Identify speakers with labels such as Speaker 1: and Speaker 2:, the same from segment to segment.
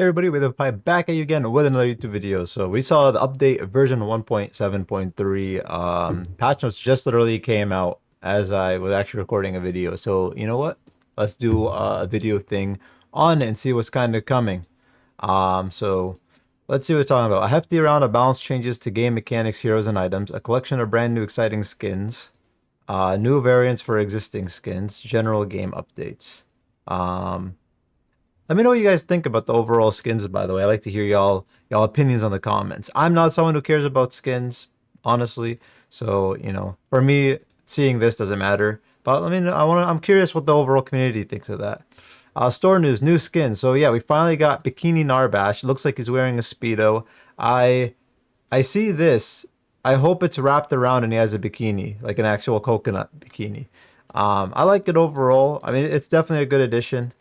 Speaker 1: Hey everybody, with a pipe back at you again with another YouTube video. So we saw the update version 1.7.3. Patch notes just literally came out as I was actually recording a video. So you know what? Let's do a video thing on it and see what's kind of coming. So let's see what we're talking about. A hefty round of balance changes to game mechanics, heroes, and items. A collection of brand new exciting skins. New variants for existing skins. General game updates. Um, Let me know what you guys think about the overall skins, by the way. I like to hear y'all opinions on the comments. I'm not someone who cares about skins, honestly. So, for me, seeing this doesn't matter. But I'm curious what the overall community thinks of that. Store news, new skin. So yeah, we finally got Bikini Narbash. It looks like he's wearing a Speedo. I I see this. I hope it's wrapped around and he has a bikini, like an actual coconut bikini. I like it overall. I mean, it's definitely a good addition.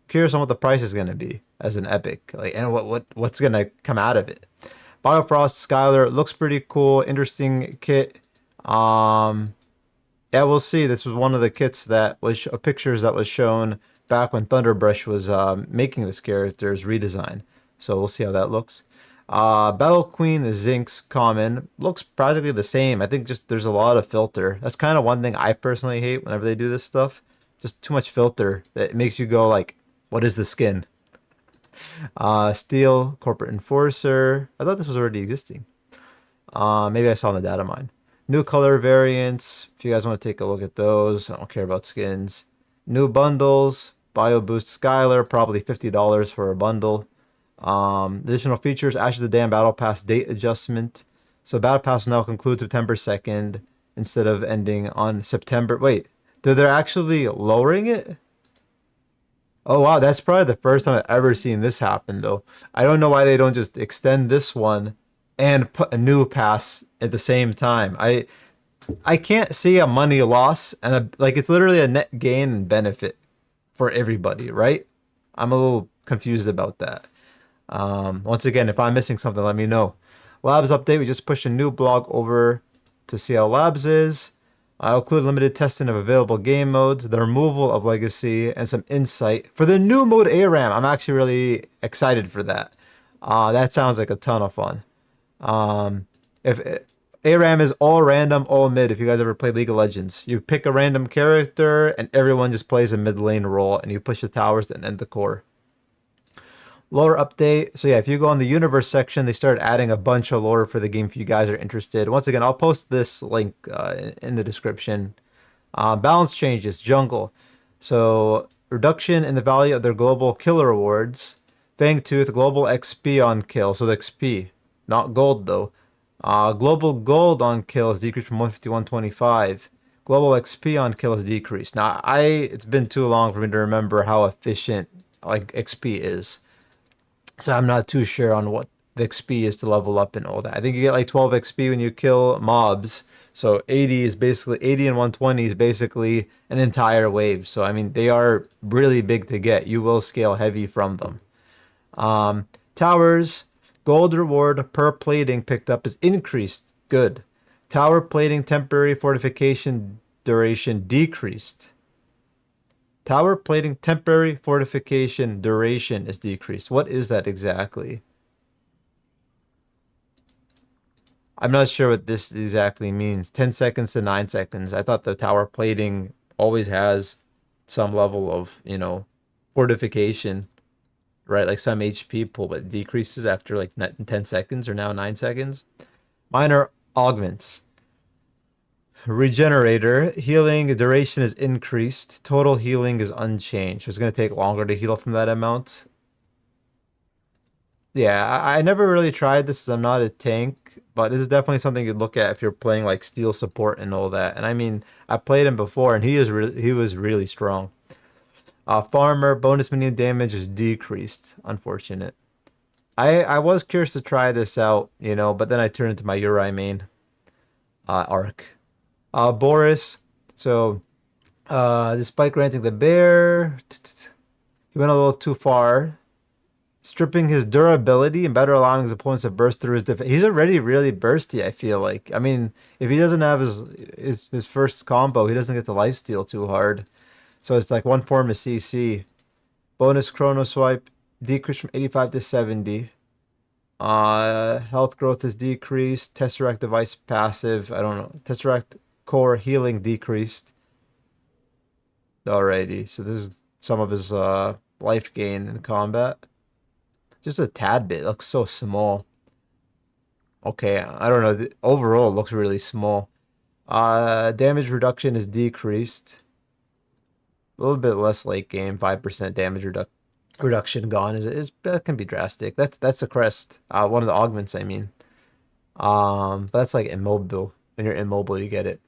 Speaker 1: Curious on what the price is gonna be as an epic, like, and what's gonna come out of it. Biofrost Skylar looks pretty cool, interesting kit. Um, yeah, we'll see. This was one of the kits that was pictures that was shown back when Thunderbrush was making this character's redesign. So we'll see how that looks. Battle Queen Zinx common looks practically the same. I think just there's a lot of filter. That's kind of one thing I personally hate whenever they do this stuff. Just too much filter that makes you go like, what is the skin? Steel Corporate Enforcer. I thought this was already existing. Maybe I saw in the data mine. New color variants. If you guys want to take a look at those, I don't care about skins. New bundles. Bio Boost Skylar, probably $50 for a bundle. Additional features, Ash of the Dam Battle Pass date adjustment. So Battle Pass now concludes September 2nd instead of ending on September. Wait, they're actually lowering it? Oh wow, that's probably the first time I've ever seen this happen though. I don't know why they don't just extend this one and put a new pass at the same time. I can't see a money loss and like it's literally a net gain and benefit for everybody, right? I'm a little confused about that. Once again, if I'm missing something, let me know. Labs update, we just pushed a new blog over to see how Labs is. I'll include limited testing of available game modes, the removal of legacy, and some insight. For the new mode ARAM, I'm actually really excited for that. That sounds like a ton of fun. If ARAM is all random, all mid, if you guys ever played League of Legends, you pick a random character and everyone just plays a mid lane role and you push the towers and end the core. Lore update. So yeah, if you go on the universe section, they started adding a bunch of lore for the game if you guys are interested. Once again, I'll post this link in the description. Balance changes, jungle. So reduction in the value of their global killer rewards. Fangtooth, global XP on kill. So the XP, not gold though. Global gold on kill is decreased from 150 to 125. Global XP on kill is decreased. Now it's been too long for me to remember how efficient like XP is. So I'm not too sure on what the XP is to level up and all that. I think you get like 12 XP when you kill mobs. So 80 is basically 80 and 120 is basically an entire wave. So I mean they are really big to get. You will scale heavy from them. Towers, gold reward per plating picked up is increased. Good. Tower plating temporary fortification duration decreased. Tower plating temporary fortification duration is decreased. What is that exactly? I'm not sure what this exactly means. 10 seconds to 9 seconds. I thought the tower plating always has some level of, fortification, right? Like some HP pull, but decreases after like 10 seconds or now 9 seconds. Minor augments. Regenerator, healing duration is increased. Total healing is unchanged. So it's going to take longer to heal from that amount. Yeah, I never really tried this as I'm not a tank, but this is definitely something you'd look at if you're playing like steel support and all that. And I mean, I played him before and he was really strong. Farmer, bonus minion damage is decreased. Unfortunate. I was curious to try this out, but then I turned into my Uri main arc. Boris, so despite granting the bear, he went a little too far, stripping his durability and better allowing his opponents to burst through his defense. He's already really bursty, I feel like. I mean, if he doesn't have his first combo, he doesn't get the lifesteal too hard. So it's like one form of CC. Bonus chrono swipe. decreased from 85 to 70. Health growth is decreased. Tesseract device passive. I don't know. Tesseract core healing decreased. Alrighty. So this is some of his life gain in combat. Just a tad bit. It looks so small. Okay, I don't know. Overall, it looks really small. Damage reduction is decreased. A little bit less late game. 5% damage reduction gone is that can be drastic. That's a crest. One of the augments, I mean. But that's like immobile. When you're immobile, you get it.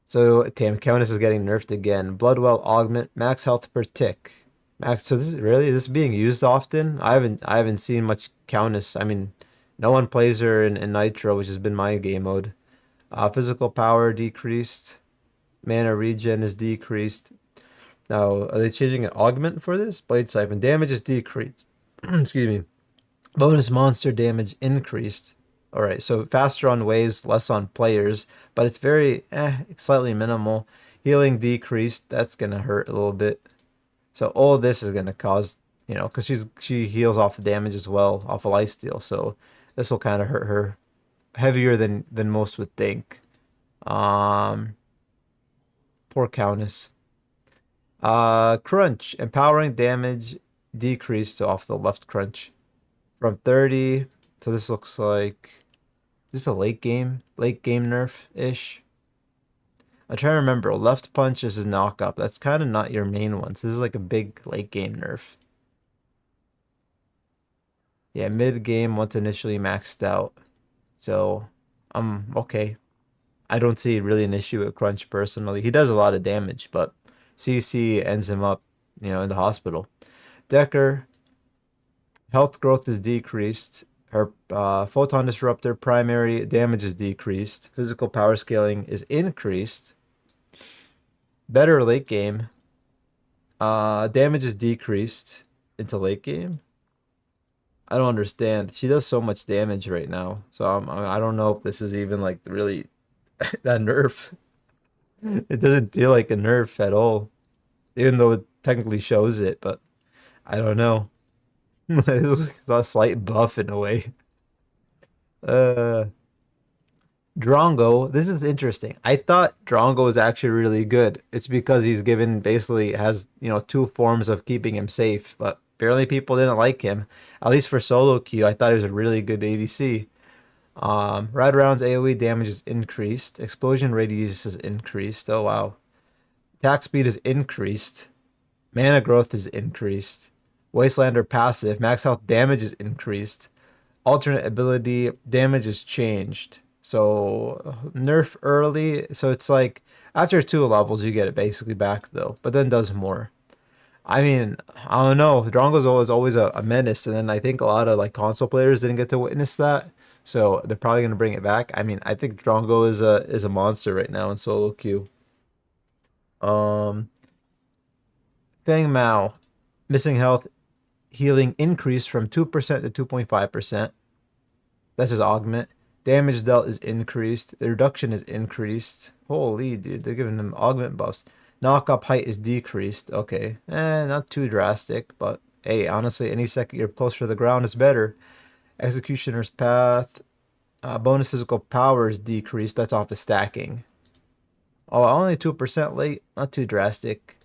Speaker 1: So damn, Countess is getting nerfed again. Bloodwell augment, max health per tick. Max. So this is being used often. I haven't seen much Countess. I mean, no one plays her in Nitro, which has been my game mode. Physical power decreased. Mana regen is decreased. Now, are they changing an augment for this? Blade Siphon. Damage is decreased. Excuse me. Bonus monster damage increased. Alright, so faster on waves, less on players, but it's very, slightly minimal. Healing decreased. That's going to hurt a little bit. So all of this is going to cause, because she heals off the damage as well, off of lifesteal. So this will kind of hurt her heavier than most would think. Poor Countess. Crunch. Empowering damage decreased off the left crunch from 30. So this looks like just a late game nerf-ish. I'm trying to remember. Left punch is his knock-up. That's kind of not your main one. So this is like a big late game nerf. Yeah, mid-game once initially maxed out. So I'm okay. I don't see really an issue with Crunch personally. He does a lot of damage, but CC ends him up, in the hospital. Decker, health growth is decreased. Her photon disruptor primary damage is decreased. Physical power scaling is increased. Better late game. Damage is decreased into late game. I don't understand. She does so much damage right now, so I don't know if this is even like really that nerf. It doesn't feel like a nerf at all, even though it technically shows it. But I don't know. It's a slight buff in a way. Uh, Drongo. This is interesting. I thought Drongo was actually really good. It's because he's basically has two forms of keeping him safe, but apparently people didn't like him. At least for solo queue, I thought he was a really good ADC. Ride rounds AoE damage is increased. Explosion radius is increased. Oh wow. Attack speed is increased. Mana growth is increased. Wastelander passive. Max health damage is increased. Alternate ability damage is changed. So nerf early. So it's like after 2 levels you get it basically back though, but then does more. I mean, I don't know. Drongo's always a menace, and then I think a lot of like console players didn't get to witness that, so they're probably gonna bring it back. I mean, I think Drongo is a monster right now in solo queue. Um, Fang Mao, missing health, healing increased from 2% to 2.5%. That's his augment. Damage dealt is increased. The reduction is increased. Holy dude, they're giving him augment buffs. Knock-up height is decreased. Okay. Not too drastic, but hey, honestly, any second you're closer to the ground is better. Executioner's Path. Bonus physical power is decreased. That's off the stacking. Oh, only 2% late. Not too drastic.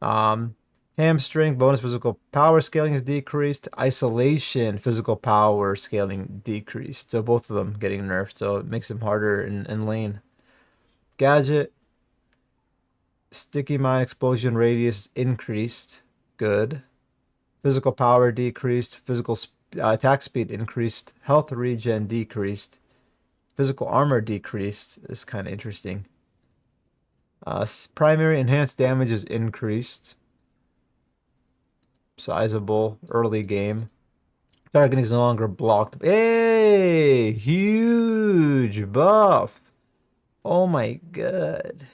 Speaker 1: Hamstring. Bonus physical power scaling is decreased. Isolation. Physical power scaling decreased. So both of them getting nerfed. So it makes them harder in lane. Gadget. Sticky mine explosion radius increased. Good. Physical power decreased. Physical attack speed increased. Health regen decreased. Physical armor decreased. It's kind of interesting. Primary enhanced damage is increased. Sizable early game. Paragon is no longer blocked. Hey! Huge buff! Oh my god.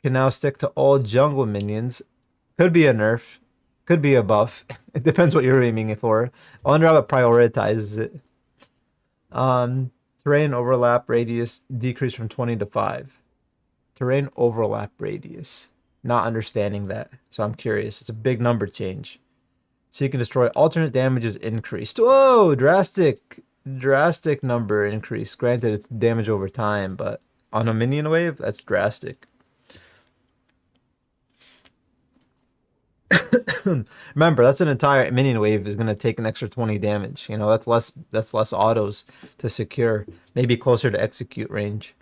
Speaker 1: Can now stick to all jungle minions. Could be a nerf. Could be a buff. It depends what you're aiming for. I wonder how it prioritizes it. Terrain overlap radius decreased from 20 to 5. Terrain overlap radius. Not understanding that. So I'm curious. It's a big number change. So you can destroy alternate damages increased. Whoa, drastic number increase. Granted, it's damage over time, but on a minion wave, that's drastic. Remember, that's an entire minion wave is gonna take an extra 20 damage. You know, that's less autos to secure. Maybe closer to execute range.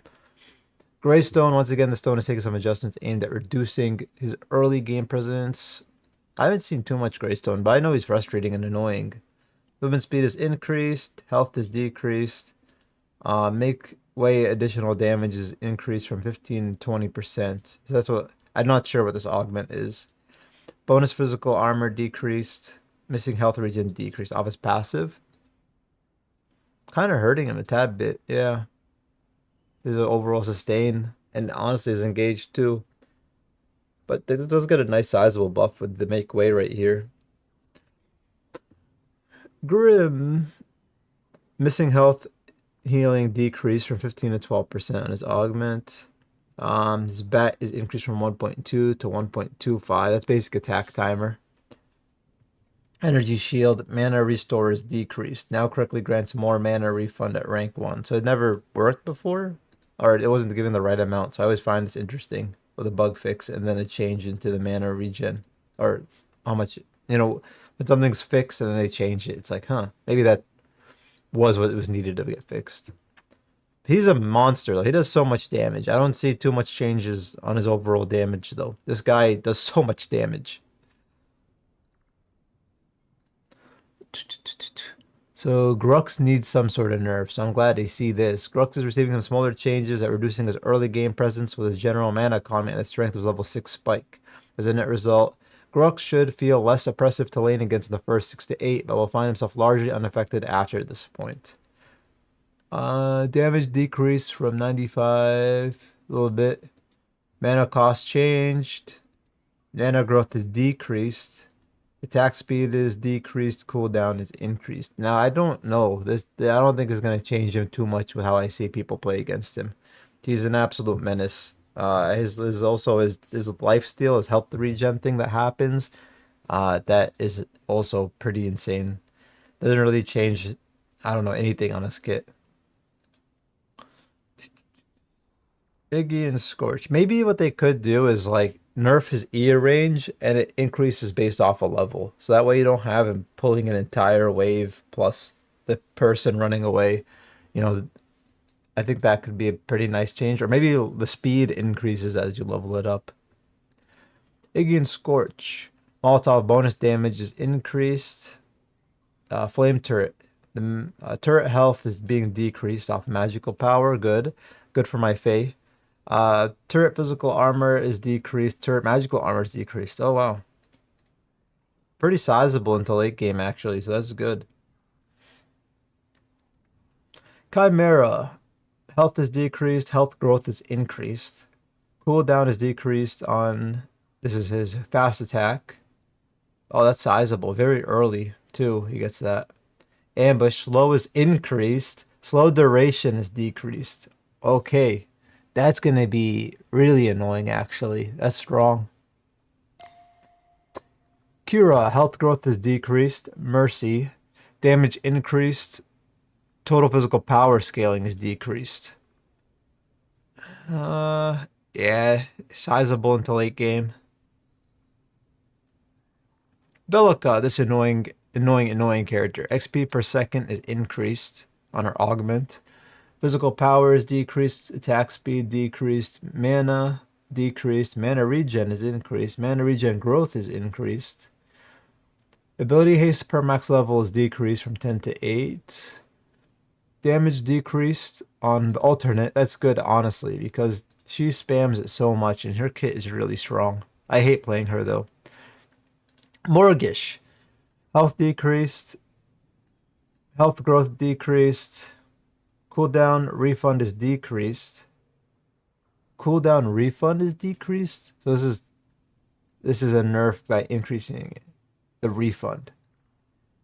Speaker 1: Greystone, once again, the stone is taking some adjustments aimed at reducing his early game presence. I haven't seen too much Greystone, but I know he's frustrating and annoying. Movement speed is increased, health is decreased. Make way additional damage is increased from 15 to 20%. So that's what I'm not sure what this augment is. Bonus physical armor decreased. Missing health regen decreased off his passive. Kind of hurting him a tad bit, yeah. There's an overall sustain, and honestly is engaged too. But this does get a nice sizable buff with the make way right here. Grim. Missing health healing decreased from 15 to 12% on his augment. His bat is increased from 1.2 to 1.25. That's basic attack timer. Energy shield, mana restore is decreased. Now correctly grants more mana refund at rank 1. So it never worked before? Or it wasn't given the right amount. So I always find this interesting with a bug fix and then a change into the mana regen. Or how much, you know, when something's fixed and then they change it. It's like, huh, maybe that was what was needed to get fixed. He's a monster, though. He does so much damage. I don't see too much changes on his overall damage, though. This guy does so much damage. So Grux needs some sort of nerf, so I'm glad they see this. Grux is receiving some smaller changes at reducing his early game presence with his general mana economy and the strength of level 6 spike. As a net result, Grux should feel less oppressive to lane against in the first 6 to 8, but will find himself largely unaffected after this point. Damage decreased from 95 a little bit. Mana cost changed. Mana growth is decreased. Attack speed is decreased. Cooldown is increased. Now I don't know this. I don't think it's gonna change him too much with how I see people play against him. He's an absolute menace. His lifesteal, his health regen thing that happens. That is also pretty insane. Doesn't really change. I don't know anything on his kit. Iggy and Scorch. Maybe what they could do is like nerf his ear range and it increases based off a level. So that way you don't have him pulling an entire wave plus the person running away. You know, I think that could be a pretty nice change. Or maybe the speed increases as you level it up. Iggy and Scorch. Molotov bonus damage is increased. Flame turret. The turret health is being decreased off magical power. Good. Good for my Fae. Turret physical armor is decreased. Turret magical armor is decreased. Oh, wow. Pretty sizable into late game, actually, so that's good. Chimera. Health is decreased. Health growth is increased. Cooldown is decreased on... This is his fast attack. Oh, that's sizable. Very early, too, he gets that. Ambush. Slow is increased. Slow duration is decreased. Okay. That's going to be really annoying, actually. That's strong. Cura, health growth is decreased. Mercy, damage increased. Total physical power scaling is decreased. Yeah, sizable into late game. Bellica, this annoying character. XP per second is increased on her augment. Physical power is decreased, attack speed decreased, mana decreased, mana regen is increased, mana regen growth is increased. Ability haste per max level is decreased from 10 to 8. Damage decreased on the alternate. That's good, honestly, because she spams it so much and her kit is really strong. I hate playing her, though. Morgish. Health decreased. Health growth decreased. Cooldown refund is decreased. Cooldown refund is decreased. So this is a nerf by increasing the refund.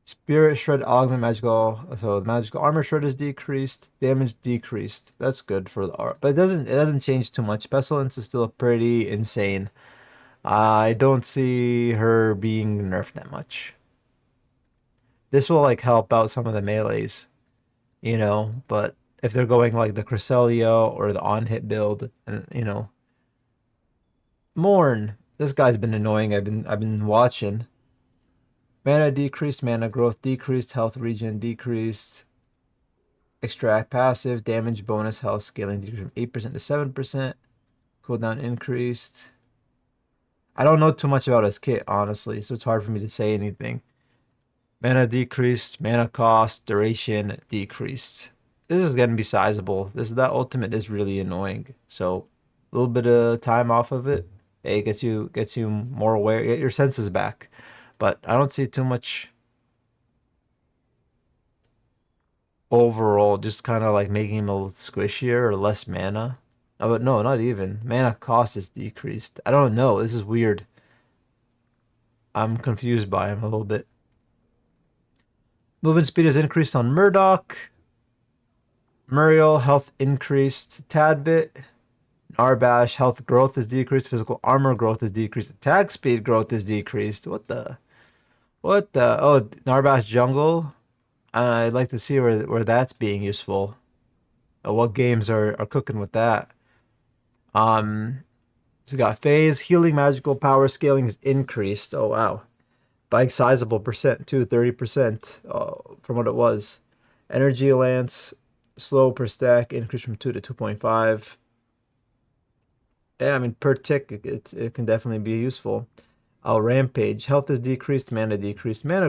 Speaker 1: Spirit shred augment magical. So the magical armor shred is decreased. Damage decreased. That's good for the art, but it doesn't change too much. Pestilence is still pretty insane. I don't see her being nerfed that much. This will like help out some of the melees, you know, but if they're going like the Cresselia or the on-hit build, and you know, Morn, this guy's been annoying. I've been watching. Mana decreased, mana growth decreased, health regen decreased, extract passive, damage bonus, health scaling decreased from 8% to 7%, cooldown increased. I don't know too much about his kit, honestly, so it's hard for me to say anything. Mana decreased, mana cost, duration decreased. This is gonna be sizable. That ultimate is really annoying. So a little bit of time off of it. It gets you more aware, get your senses back. But I don't see too much overall, just kind of like making him a little squishier or less mana. Oh, but no, not even. Mana cost is decreased. I don't know. This is weird. I'm confused by him a little bit. Movement speed is increased on Murdoch. Muriel, health increased a tad bit. Narbash, health growth is decreased. Physical armor growth is decreased. Attack speed growth is decreased. What the? What the? Oh, Narbash jungle. I'd like to see where that's being useful. What games are cooking with that? So we got phase, healing, magical power scaling is increased. Oh wow, by sizable percent too, 30% from what it was. Energy lance, slow per stack increased from 2 to 2.5. Yeah, I mean per tick it can definitely be useful. Rampage, health is decreased, mana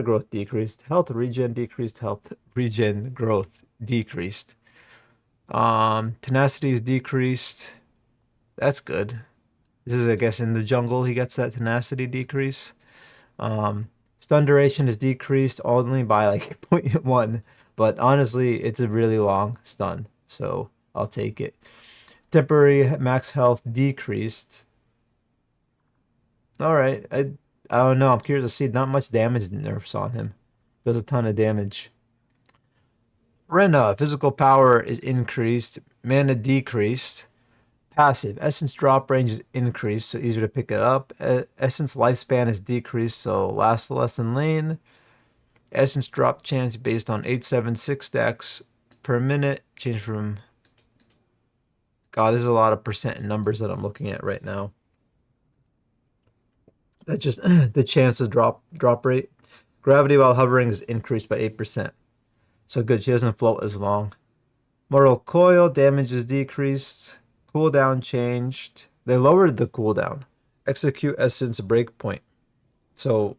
Speaker 1: growth decreased, health regen decreased, health regen growth decreased. Tenacity is decreased. That's good. This is, I guess, in the jungle he gets that tenacity decrease. Stun duration is decreased only by like 0.1, but honestly, it's a really long stun, so I'll take it. Temporary max health decreased. All right, I don't know. I'm curious to see. Not much damage nerfs on him. Does a ton of damage. Rena, physical power is increased, mana decreased. Passive, essence drop range is increased, so easier to pick it up. Essence lifespan is decreased, so lasts less in lane. Essence drop chance based on 876 stacks per minute. Change from... God, this is a lot of percent in numbers that I'm looking at right now. That's just the chance of drop rate. Gravity while hovering is increased by 8%. So good, she doesn't float as long. Mortal coil, damage is decreased. Cooldown changed. They lowered the cooldown. Execute essence breakpoint. So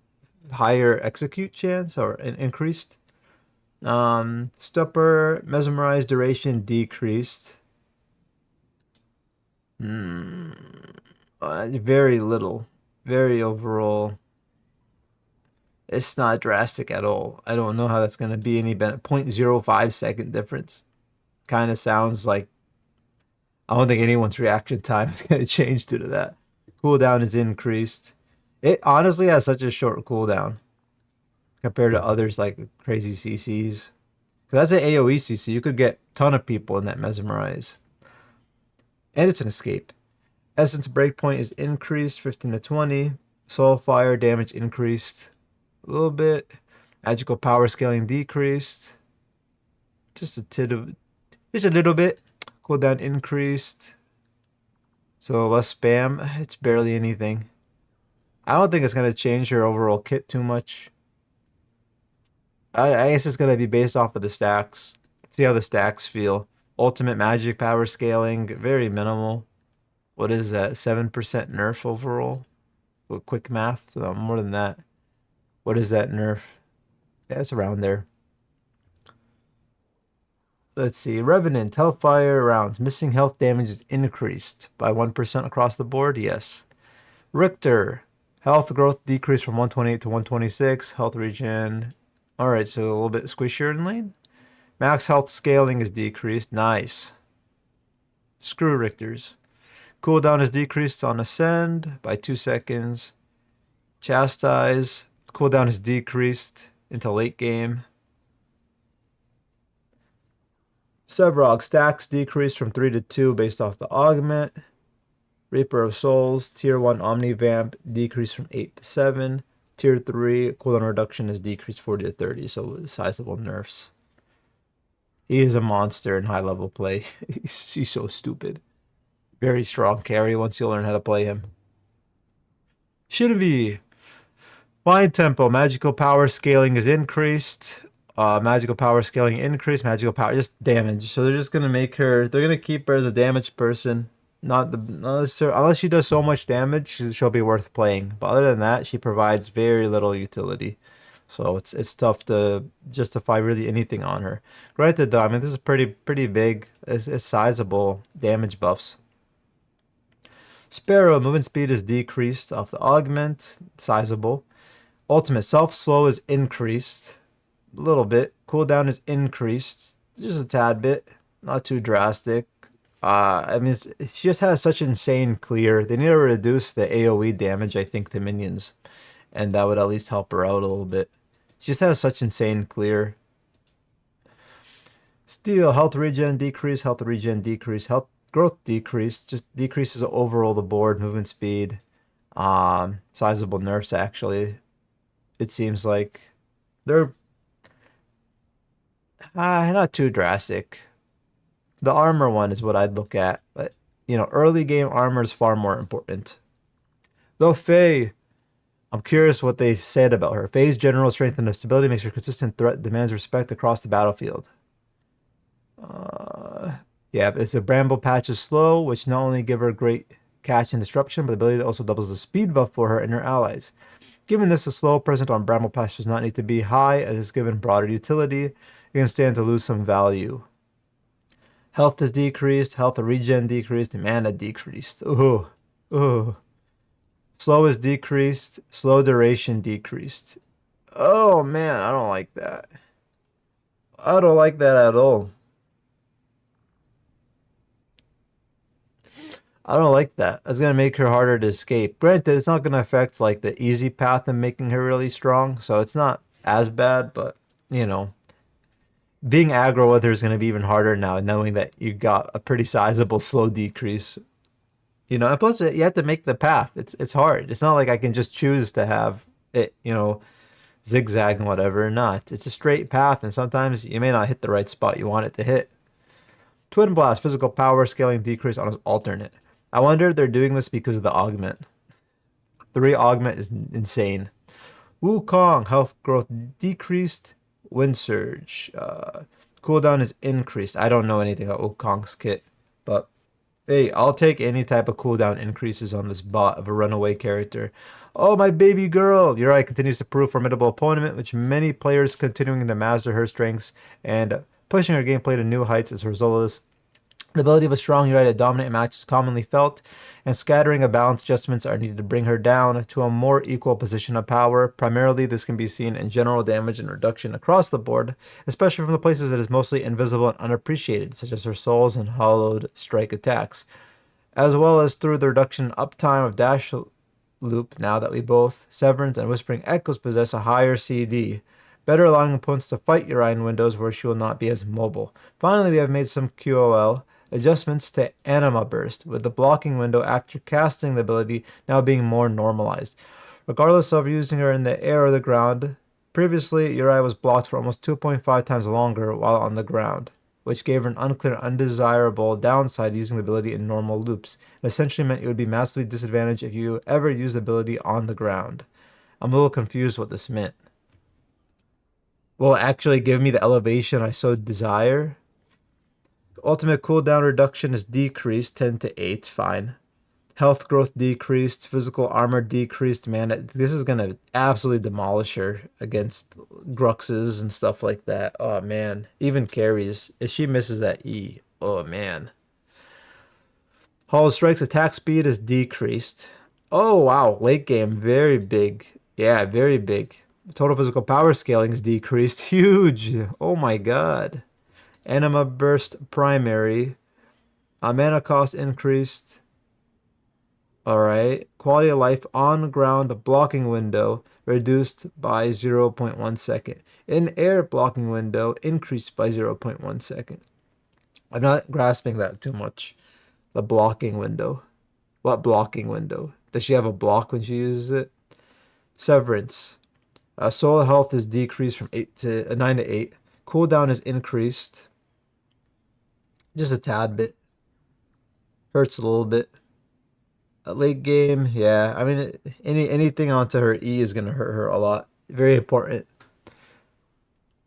Speaker 1: higher execute chance or increased. Stupor, mesmerize duration decreased. Very little. Very overall. It's not drastic at all. I don't know how that's going to be any better. 0.05 second difference. Kind of sounds like I don't think anyone's reaction time is going to change due to that. Cooldown is increased. It honestly has such a short cooldown compared to others like crazy CCs. Because that's an AoE CC. You could get a ton of people in that mesmerize. And it's an escape. Essence breakpoint is increased 15 to 20. Soul fire damage increased a little bit. Magical power scaling decreased. Just a little bit. Cooldown increased. So less spam. It's barely anything. I don't think it's going to change your overall kit too much. I guess it's going to be based off of the stacks. See how the stacks feel. Ultimate magic power scaling, very minimal. What is that? 7% nerf overall? With quick math, so more than that. What is that nerf? Yeah, it's around there. Let's see. Revenant, Hellfire rounds. Missing health damage is increased by 1% across the board. Yes. Richter, health growth decreased from 128 to 126. Health regen. Alright, so a little bit squishier in lane. Max health scaling is decreased. Nice. Screw Richters. Cooldown is decreased on Ascend by 2 seconds. Chastise. Cooldown is decreased into late game. Sevrog, stacks decreased from 3 to 2 based off the augment. Reaper of Souls, tier 1 Omnivamp decreased from 8 to 7. Tier 3 cooldown reduction is decreased 40 to 30, so sizable nerfs. He is a monster in high level play. He's so stupid. Very strong carry once you learn how to play him. Shouldn't be. Fine tempo, magical power scaling is increased. Magical power scaling increased. Magical power just damage. So they're just gonna make her. They're gonna keep her as a damaged person. Not unless she does so much damage, she'll be worth playing. But other than that, she provides very little utility. So it's tough to justify really anything on her. Granted, though, I mean this is pretty big. It's sizable damage buffs. Sparrow movement speed is decreased off the augment, sizable. Ultimate self-slow is increased a little bit. Cooldown is increased just a tad bit, not too drastic. I mean, it just has such insane clear. They need to reduce the AoE damage, I think, to minions, and that would at least help her out a little bit. She just has such insane clear. Steel, health regen decrease, health regen decrease, health growth decrease, just decreases overall the board, movement speed. Sizable nerfs actually. It seems like they're not too drastic. The armor one is what I'd look at, but you know, early game armor is far more important. Though Faye, I'm curious what they said about her. Faye's general strength and stability makes her consistent threat, demands respect across the battlefield. Yeah, it's a bramble patch is slow, which not only give her great catch and disruption, but the ability also doubles the speed buff for her and her allies. Given this, the slow present on bramble patch does not need to be high, as it's given broader utility. You can stand to lose some value. Health is decreased, health regen decreased, mana decreased. Ooh, ooh. Slow is decreased, slow duration decreased. Oh man, I don't like that. I don't like that at all. I don't like that. It's gonna make her harder to escape. Granted, it's not gonna affect like the easy path of making her really strong, so it's not as bad, but you know, being aggro with her is gonna be even harder now, knowing that you got a pretty sizable slow decrease. You know, and plus you have to make the path. It's hard. It's not like I can just choose to have it, you know, zigzag and whatever. Not. It's a straight path, and sometimes you may not hit the right spot you want it to hit. Twin Blast, physical power scaling decrease on his alternate. I wonder if they're doing this because of the augment. 3 augment is insane. Wukong, health growth decreased. Wind Surge. Cooldown is increased. I don't know anything about Wukong's kit, but hey, I'll take any type of cooldown increases on this bot of a runaway character. Oh, my baby girl! Uri continues to prove formidable opponent, which many players continuing to master her strengths and pushing her gameplay to new heights as a result of this. The ability of a strong Uri to dominate a match is commonly felt, and scattering of balance adjustments are needed to bring her down to a more equal position of power. Primarily, this can be seen in general damage and reduction across the board, especially from the places that is mostly invisible and unappreciated, such as her souls and hollowed strike attacks, as well as through the reduction in uptime of dash loop now that we both, Severance and Whispering Echoes, possess a higher CD, better allowing opponents to fight Uri in windows where she will not be as mobile. Finally, we have made some QOL adjustments to Anima Burst, with the blocking window after casting the ability now being more normalized. Regardless of using her in the air or the ground, previously Uri was blocked for almost 2.5 times longer while on the ground, which gave her an unclear, undesirable downside using the ability in normal loops. It essentially meant you would be massively disadvantaged if you ever used the ability on the ground. I'm a little confused what this meant. Will it actually give me the elevation I so desire? Ultimate cooldown reduction is decreased 10 to 8, fine. Health growth decreased, physical armor decreased. Man, this is going to absolutely demolish her against Gruxes and stuff like that. Oh, man. Even carries. If she misses that E, oh, man. Hollow Strike's attack speed is decreased. Oh, wow. Late game, very big. Yeah, very big. Total physical power scaling is decreased. Huge. Oh, my God. Anima Burst primary. Mana cost increased. Alright. Quality of life on ground blocking window reduced by 0.1 second. In air blocking window increased by 0.1 second. I'm not grasping that too much. The blocking window. What blocking window? Does she have a block when she uses it? Severance. Soul health is decreased from 9 to 8. Cooldown is increased. Just a tad bit. Hurts a little bit. Late game, yeah. I mean, anything onto her E is gonna hurt her a lot. Very important.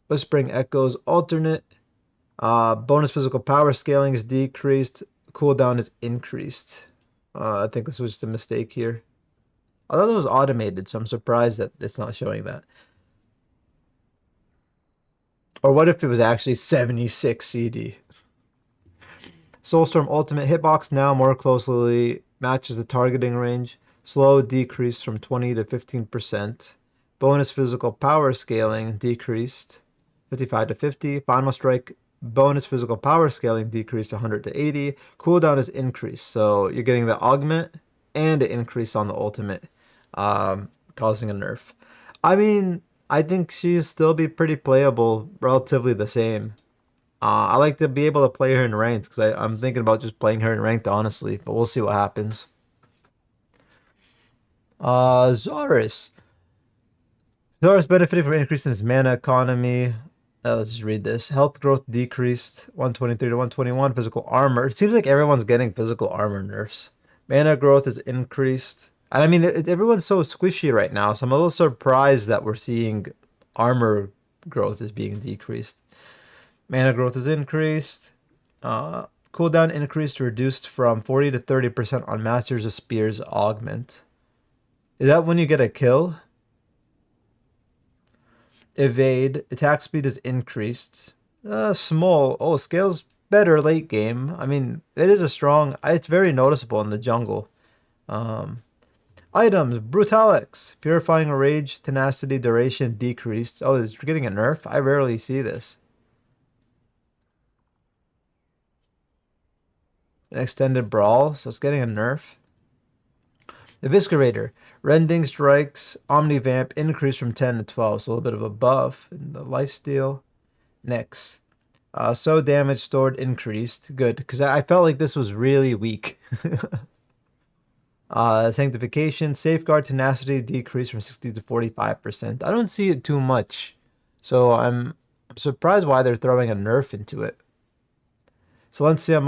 Speaker 1: Whispering Echoes alternate. Bonus physical power scaling is decreased. Cooldown is increased. I think this was just a mistake here. I thought it was automated, so I'm surprised that it's not showing that. Or what if it was actually 76 CD? Soulstorm Ultimate hitbox now more closely matches the targeting range. Slow decreased from 20 to 15%. Bonus physical power scaling decreased 55 to 50. Final strike bonus physical power scaling decreased 100 to 80. Cooldown is increased. So you're getting the augment and an increase on the ultimate, causing a nerf. I mean, I think she'll still be pretty playable, relatively the same. I like to be able to play her in ranked because I'm thinking about just playing her in ranked, honestly. But we'll see what happens. Zaris. Zaris benefited from increasing his mana economy. Let's just read this. Health growth decreased 123 to 121. Physical armor. It seems like everyone's getting physical armor nerfs. Mana growth is increased. And I mean, everyone's so squishy right now, so I'm a little surprised that we're seeing armor growth is being decreased. Mana growth is increased. Cooldown increased, reduced from 40 to 30% on Masters of Spears augment. Is that when you get a kill? Evade. Attack speed is increased. Small. Oh, scales better late game. I mean, it is a strong... It's very noticeable in the jungle. Items. Brutalix. Purifying Rage. Tenacity duration decreased. Oh, it's getting a nerf? I rarely see this. An extended brawl, so it's getting a nerf. Eviscerator. Rending strikes, Omnivamp increased from 10 to 12, so a little bit of a buff in the lifesteal. Next. So damage stored increased. Good, because I felt like this was really weak. Sanctification, Safeguard Tenacity decreased from 60 to 45%. I don't see it too much, so I'm surprised why they're throwing a nerf into it. Silencia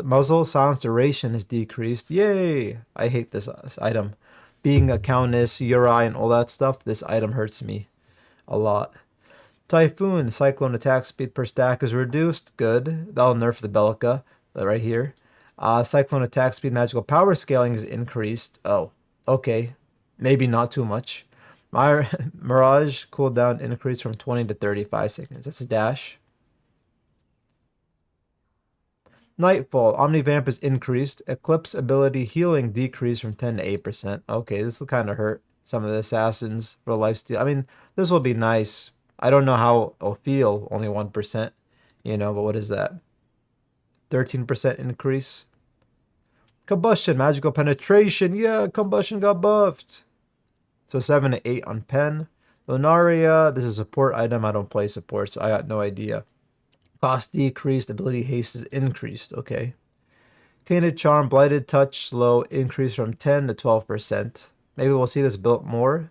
Speaker 1: muzzle silence duration is decreased. Yay! I hate this item. Being a Countess, Uri, and all that stuff, this item hurts me a lot. Typhoon, Cyclone attack speed per stack is reduced. Good. That'll nerf the Bellica right here. Cyclone attack speed magical power scaling is increased. Oh, okay. Maybe not too much. Mirage cooldown increased from 20 to 35 seconds. That's a dash. Nightfall, Omnivamp is increased. Eclipse ability healing decreased from 10 to 8%. Okay, this will kind of hurt some of the assassins for lifesteal. I mean, this will be nice. I don't know how it'll feel, only 1%, but what is that? 13% increase. Combustion, magical penetration. Yeah, combustion got buffed. So 7 to 8 on pen. Lunaria, this is a support item. I don't play support, so I got no idea. Cost decreased, ability haste is increased. Okay. Tainted Charm, Blighted Touch, slow, increased from 10 to 12%. Maybe we'll see this built more.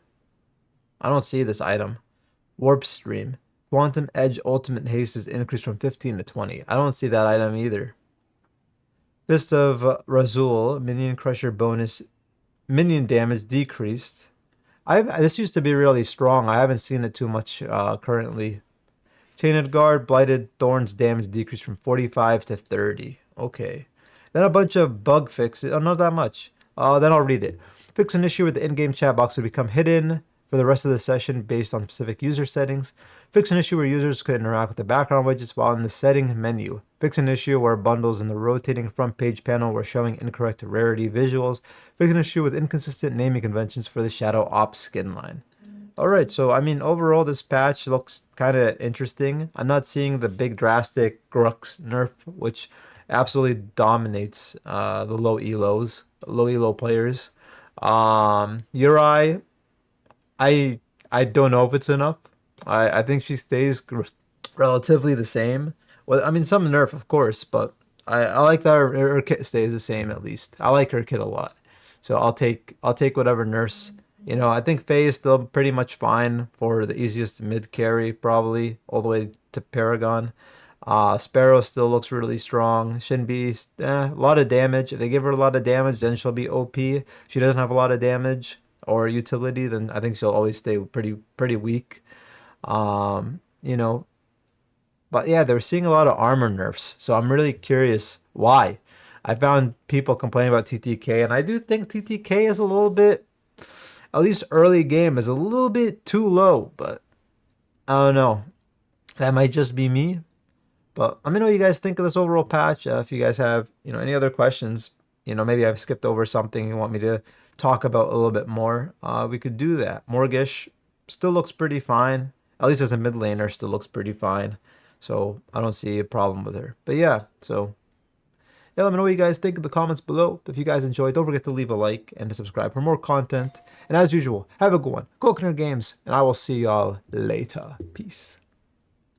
Speaker 1: I don't see this item. Warp Stream, Quantum Edge, Ultimate Haste is increased from 15 to 20. I don't see that item either. Fist of Razul, Minion Crusher bonus, minion damage decreased. This used to be really strong. I haven't seen it too much currently. Tainted Guard, Blighted Thorns damage decreased from 45 to 30. Okay. Then a bunch of bug fixes. Oh, not that much. Then I'll read it. Fix an issue with the in-game chat box will become hidden for the rest of the session based on specific user settings. Fix an issue where users could interact with the background widgets while in the setting menu. Fix an issue where bundles in the rotating front page panel were showing incorrect rarity visuals. Fix an issue with inconsistent naming conventions for the Shadow Ops skin line. Alright, so I mean, overall, this patch looks kind of interesting. I'm not seeing the big drastic Grux nerf, which absolutely dominates the low elo players. Uri, I don't know if it's enough. I think she stays relatively the same. Well, I mean, some nerf, of course, but I like that her kit stays the same at least. I like her kit a lot, so I'll take whatever nerfs You know, I think Faye is still pretty much fine for the easiest mid carry, probably all the way to Paragon. Sparrow still looks really strong. Shinbi, a lot of damage. If they give her a lot of damage, then she'll be OP. She doesn't have a lot of damage or utility, then I think she'll always stay pretty weak. You know, but yeah, they're seeing a lot of armor nerfs, so I'm really curious why. I found people complaining about TTK, and I do think TTK is a little bit, at least early game, is a little bit too low, but I don't know. That might just be me. But let me know what you guys think of this overall patch. If you guys have, any other questions, maybe I've skipped over something you want me to talk about a little bit more, we could do that. Morgish still looks pretty fine. At least as a mid laner, still looks pretty fine. So I don't see a problem with her. But yeah, so yeah, let me know what you guys think in the comments below. If you guys enjoyed, don't forget to leave a like and to subscribe for more content. And as usual, have a good one. Go Games, and I will see y'all later. Peace.